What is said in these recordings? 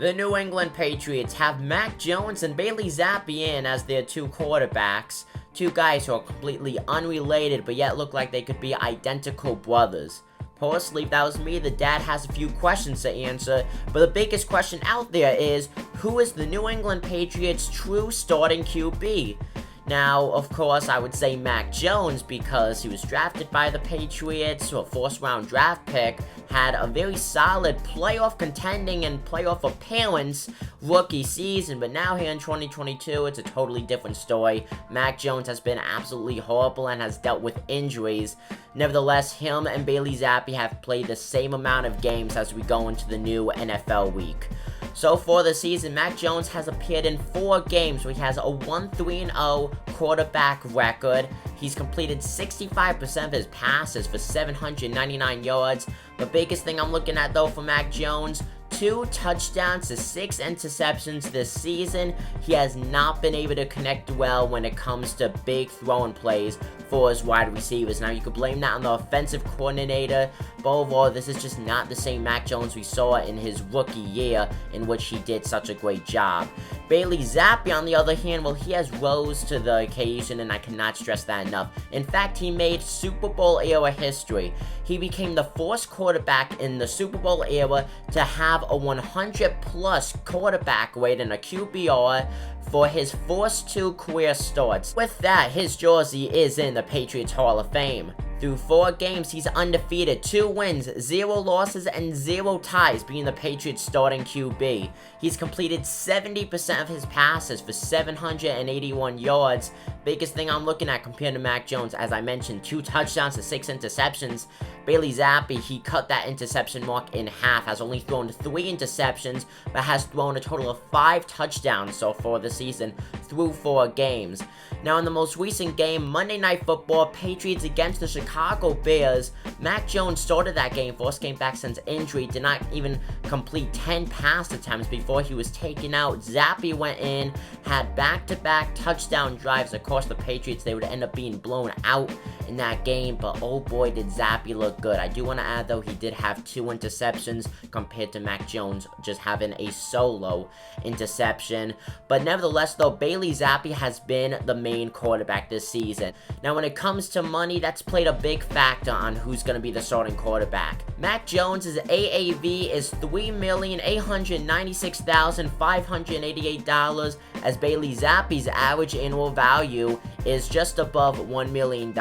The New England Patriots have Mac Jones and Bailey Zappi in as their two quarterbacks. Two guys who are completely unrelated but yet look like they could be identical brothers. Personally, if that was me, the dad has a few questions to answer, but the biggest question out there is, who is the New England Patriots' true starting QB? Now, of course, I would say Mac Jones because he was drafted by the Patriots, so a first-round draft pick, had a very solid playoff contending and playoff appearance rookie season, but now here in 2022, it's a totally different story. Mac Jones has been absolutely horrible and has dealt with injuries. Nevertheless, him and Bailey Zappi have played the same amount of games as we go into the new NFL week. So for the season, Mac Jones has appeared in 4 games where he has a 1-3-0 quarterback record. He's completed 65% of his passes for 799 yards. The biggest thing I'm looking at though for Mac Jones, 2 touchdowns to 6 interceptions this season. He has not been able to connect well when it comes to big throwing plays for his wide receivers. Now, you could blame that on the offensive coordinator, but overall, this is just not the same Mac Jones we saw in his rookie year, in which he did such a great job. Bailey Zappi, on the other hand, well, he has rose to the occasion, and I cannot stress that enough. In fact, he made Super Bowl era history. He became the first quarterback in the Super Bowl era to have a 100-plus quarterback rate in a QBR for his first 2 career starts. With that, his jersey is in the Patriots Hall of Fame. Through 4 games, he's undefeated, 2 wins, 0 losses, and 0 ties, being the Patriots' starting QB. He's completed 70% of his passes for 781 yards. Biggest thing I'm looking at compared to Mac Jones, as I mentioned, 2 touchdowns to 6 interceptions. Bailey Zappi, he cut that interception mark in half, has only thrown 3 interceptions, but has thrown a total of 5 touchdowns so far this season through 4 games. Now, in the most recent game, Monday Night Football, Patriots against the Chicago Bears, Mac Jones started that game, first game back since injury, did not even complete 10 pass attempts before he was taken out. Zappi went in, had back-to-back touchdown drives. Of course, the Patriots, they would end up being blown out in that game, but oh boy, did Zappi look good. I do want to add, though, he did have 2 interceptions compared to Mac Jones just having a solo interception. But nevertheless, though, Bailey Zappi has been the main quarterback this season. Now, when it comes to money, that's played a big factor on who's going to be the starting quarterback. Mac Jones' AAV is $3,896,588, as Bailey Zappi's average annual value is just above $1 million.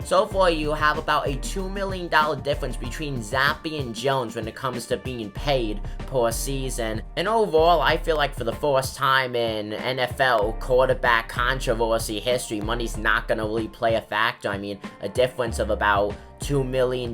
So far, you have about a $2 million difference between Zappi and Jones when it comes to being paid per season. And overall, I feel like for the first time in NFL quarterback controversy history, money's not going to really play a factor. I mean, a difference of about $2 million,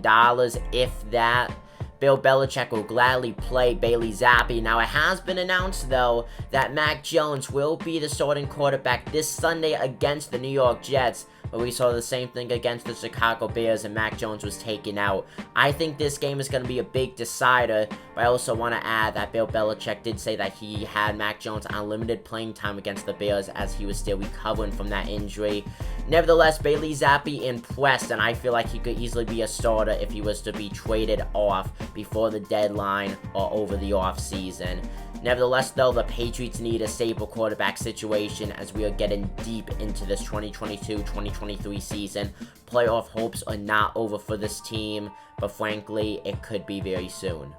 if that. Bill Belichick will gladly play Bailey Zappi. Now, it has been announced, though, that Mac Jones will be the starting quarterback this Sunday against the New York Jets. But we saw the same thing against the Chicago Bears, and Mac Jones was taken out. I think this game is going to be a big decider, but I also want to add that Bill Belichick did say that he had Mac Jones on limited playing time against the Bears as he was still recovering from that injury. Nevertheless, Bailey Zappi impressed, and I feel like he could easily be a starter if he was to be traded off before the deadline or over the offseason. Nevertheless, though, the Patriots need a stable quarterback situation as we are getting deep into this 2022-2023 season. Playoff hopes are not over for this team, but frankly, it could be very soon.